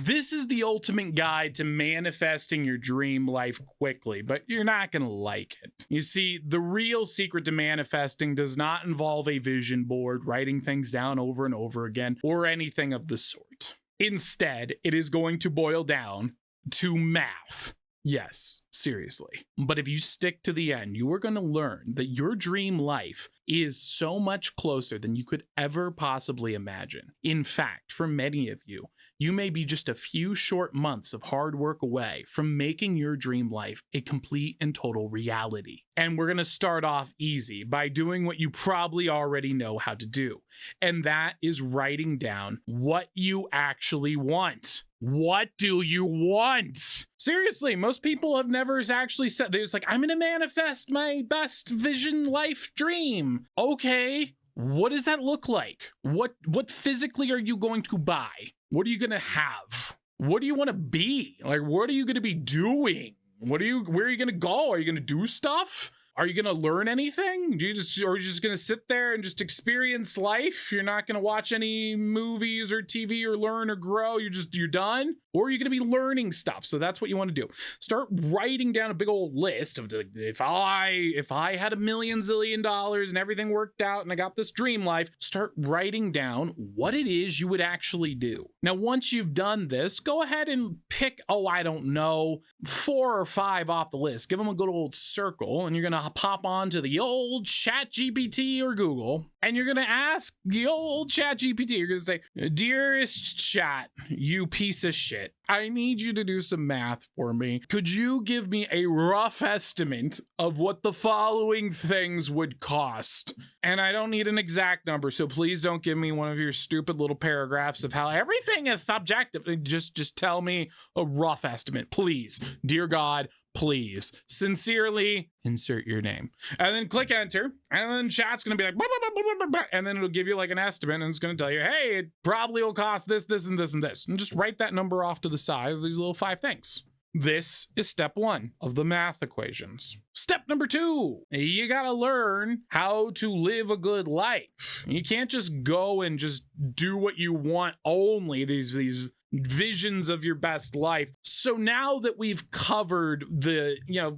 This is the ultimate guide to manifesting your dream life quickly, but you're not going to like it. You see, the real secret to manifesting does not involve a vision board, writing things down over and over again, or anything of the sort. Instead, it is going to boil down to math. Yes, seriously. But if you stick to the end, you are going to learn that your dream life is so much closer than you could ever possibly imagine. In fact, for many of you, you may be just a few short months of hard work away from making your dream life a complete and total reality. And we're going to start off easy by doing what you probably already know how to do. And that is writing down what you actually want. What do you want? Seriously, most people have never actually said, they're just like, I'm going to manifest my best vision life dream. Okay, what does that look like? What physically are you going to buy? What are you going to have? What do you want to be? Like, what are you going to be doing? Where are you going to go? Are you going to do stuff? Are you going to learn anything? Or are you just going to sit there and just experience life? You're not going to watch any movies or TV or learn or grow. You're done? Or are you going to be learning stuff? So that's what you want to do. Start writing down a big old list of if I had $1 million zillion and everything worked out and I got this dream life, start writing down what it is you would actually do. Now, once you've done this, go ahead and pick, 4 or 5 off the list. Give them a good old circle, and you're going to pop onto the old ChatGPT or Google, and you're going to ask the old ChatGPT. You're going to say, dearest chat, you piece of shit, I need you to do some math for me. Could you give me a rough estimate of what the following things would cost? And I don't need an exact number, so please don't give me one of your stupid little paragraphs of how everything is subjective. Just tell me a rough estimate, please. Dear God, please. Sincerely, insert your name. And then click enter, and then chat's gonna be like, blah, blah, blah, blah, blah, and then it'll give you like an estimate, and it's gonna tell you, hey, it probably will cost this, this, and this, and this. And just write that number off to the side of these little 5 things. This is step 1 of the math equations. Step number 2, you gotta learn how to live a good life. You can't just go and just do what you want only, these visions of your best life. So now that we've covered the,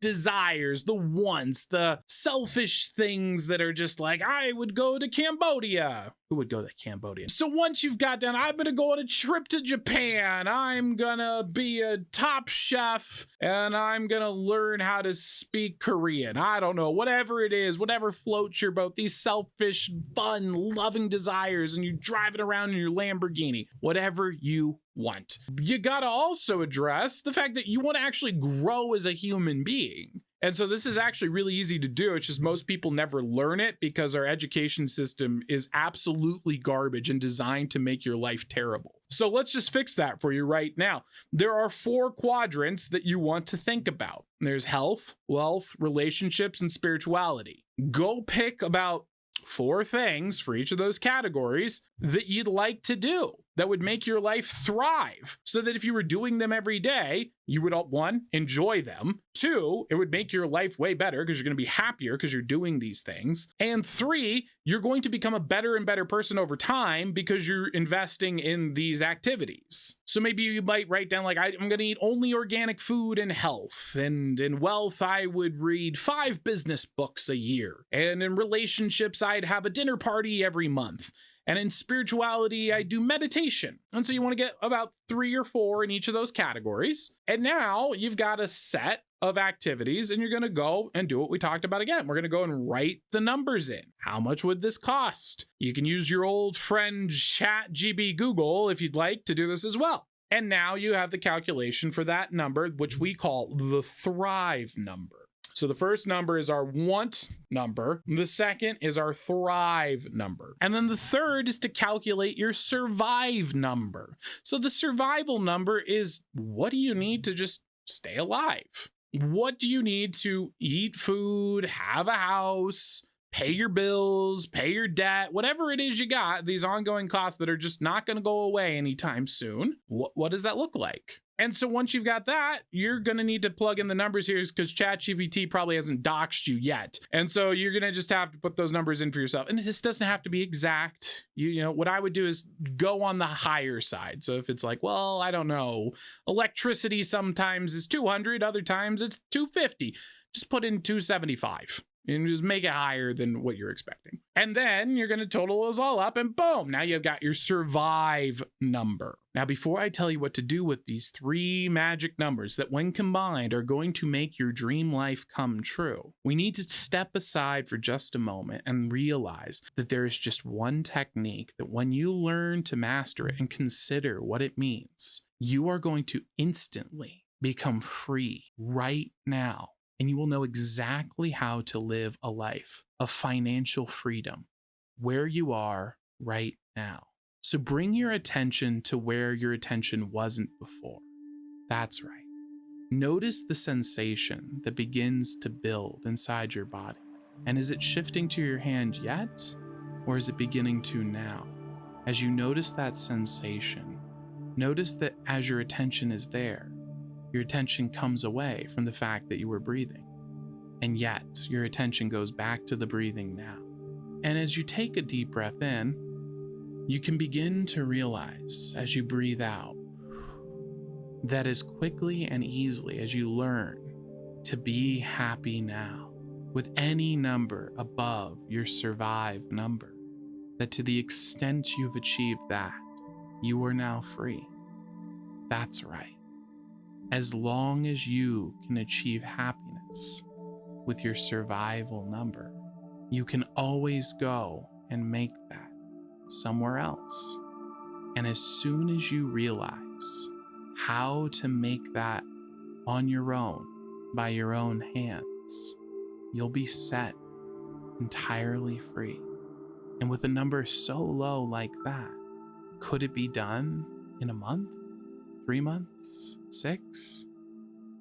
desires, the wants, the selfish things that are just like, I would go to Cambodia. Who would go to Cambodia? So once you've got down, I'm going to go on a trip to Japan. I'm going to be a top chef, and I'm going to learn how to speak Korean. I don't know, whatever it is, whatever floats your boat, these selfish, fun, loving desires, and you drive it around in your Lamborghini, whatever you want. You gotta also address the fact that you want to actually grow as a human being. And so this is actually really easy to do. It's just most people never learn it because our education system is absolutely garbage and designed to make your life terrible. So let's just fix that for you right now. There are 4 quadrants that you want to think about. There's health, wealth, relationships, and spirituality. Go pick about 4 things for each of those categories that you'd like to do that would make your life thrive, so that if you were doing them every day, you would, 1, enjoy them. 2, it would make your life way better because you're going to be happier because you're doing these things. And 3, you're going to become a better and better person over time because you're investing in these activities. So maybe you might write down like, I'm going to eat only organic food and health. And in wealth, I would read 5 business books a year. And in relationships, I'd have a dinner party every month. And in spirituality, I do meditation. And so you want to get about 3 or 4 in each of those categories. And now you've got a set of activities, and you're going to go and do what we talked about again. We're going to go and write the numbers in. How much would this cost? You can use your old friend ChatGPT Google if you'd like to do this as well. And now you have the calculation for that number, which we call the thrive number. So the first number is our want number. The second is our thrive number. And then the third is to calculate your survive number. So the survival number is, what do you need to just stay alive? What do you need to eat food, have a house, pay your bills, pay your debt, whatever it is you got, these ongoing costs that are just not going to go away anytime soon? What does that look like? And so once you've got that, you're going to need to plug in the numbers here because ChatGPT probably hasn't doxed you yet. And so you're going to just have to put those numbers in for yourself. And this doesn't have to be exact. You know, what I would do is go on the higher side. So if it's like, well, I don't know, electricity sometimes is 200, other times it's 250. Just put in 275. And just make it higher than what you're expecting. And then you're going to total those all up and boom, now you've got your survive number. Now, before I tell you what to do with these 3 magic numbers that when combined are going to make your dream life come true, we need to step aside for just a moment and realize that there is just one technique that when you learn to master it and consider what it means, you are going to instantly become free right now. And you will know exactly how to live a life of financial freedom where you are right now. So bring your attention to where your attention wasn't before. That's right. Notice the sensation that begins to build inside your body. And is it shifting to your hand yet? Or is it beginning to now? As you notice that sensation, notice that as your attention is there, your attention comes away from the fact that you were breathing. And yet, your attention goes back to the breathing now. And as you take a deep breath in, you can begin to realize as you breathe out that as quickly and easily as you learn to be happy now with any number above your survive number, that to the extent you've achieved that, you are now free. That's right. As long as you can achieve happiness with your survival number, you can always go and make that somewhere else. And as soon as you realize how to make that on your own, by your own hands, you'll be set entirely free. And with a number so low like that, could it be done in a month? 3 months? 6?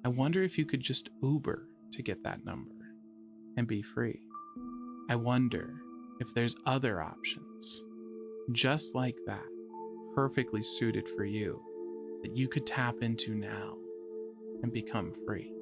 I wonder if you could just Uber to get that number and be free. I wonder if there's other options just like that, perfectly suited for you, that you could tap into now and become free.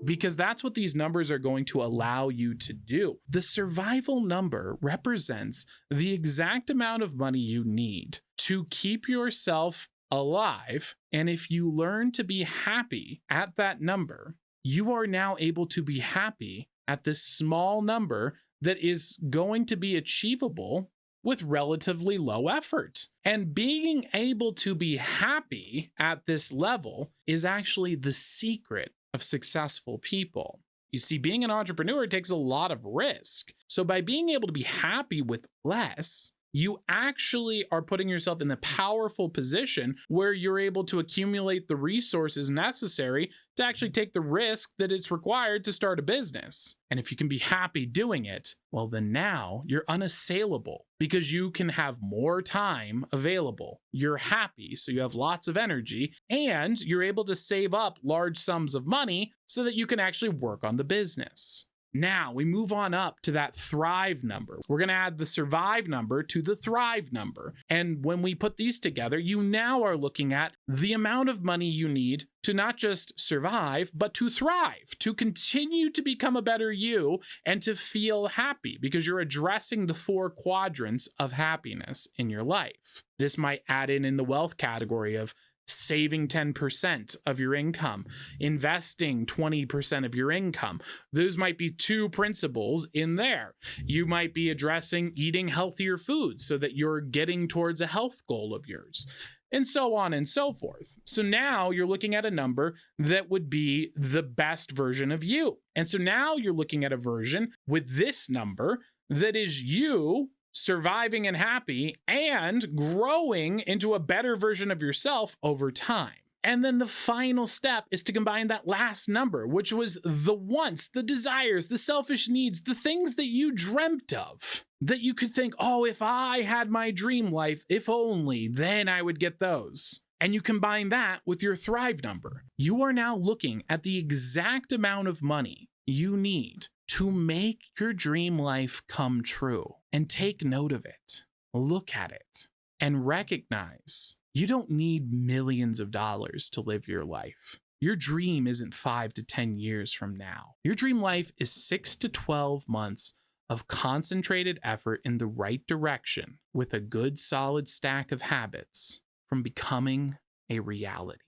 Because that's what these numbers are going to allow you to do. The survival number represents the exact amount of money you need to keep yourself alive. And if you learn to be happy at that number, you are now able to be happy at this small number that is going to be achievable with relatively low effort. And being able to be happy at this level is actually the secret of successful people. You see, being an entrepreneur takes a lot of risk. So by being able to be happy with less, you actually are putting yourself in the powerful position where you're able to accumulate the resources necessary to actually take the risk that it's required to start a business. And if you can be happy doing it, well, then now you're unassailable because you can have more time available. You're happy, so you have lots of energy, and you're able to save up large sums of money so that you can actually work on the business. Now we move on up to that thrive number. We're going to add the survive number to the thrive number. And when we put these together, you now are looking at the amount of money you need to not just survive, but to thrive, to continue to become a better you and to feel happy because you're addressing the 4 quadrants of happiness in your life. This might add in the wealth category of saving 10% of your income, investing 20% of your income. Those might be 2 principles in there. You might be addressing eating healthier foods so that you're getting towards a health goal of yours, and so on and so forth. So now you're looking at a number that would be the best version of you. And so now you're looking at a version with this number that is you surviving and happy and growing into a better version of yourself over time. And then the final step is to combine that last number, which was the wants, the desires, the selfish needs, the things that you dreamt of, that you could think, oh, if I had my dream life, if only, then I would get those. And you combine that with your thrive number. You are now looking at the exact amount of money you need to make your dream life come true. And take note of it, look at it, and recognize You don't need millions of dollars to live your life. Your dream isn't 5 to 10 years from now. Your dream life is 6 to 12 months of concentrated effort in the right direction with a good solid stack of habits from becoming a reality.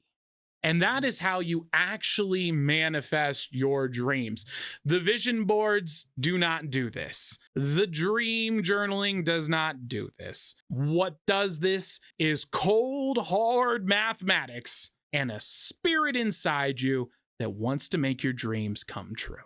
And that is how you actually manifest your dreams. The vision boards do not do this. The dream journaling does not do this. What does this is cold, hard mathematics and a spirit inside you that wants to make your dreams come true.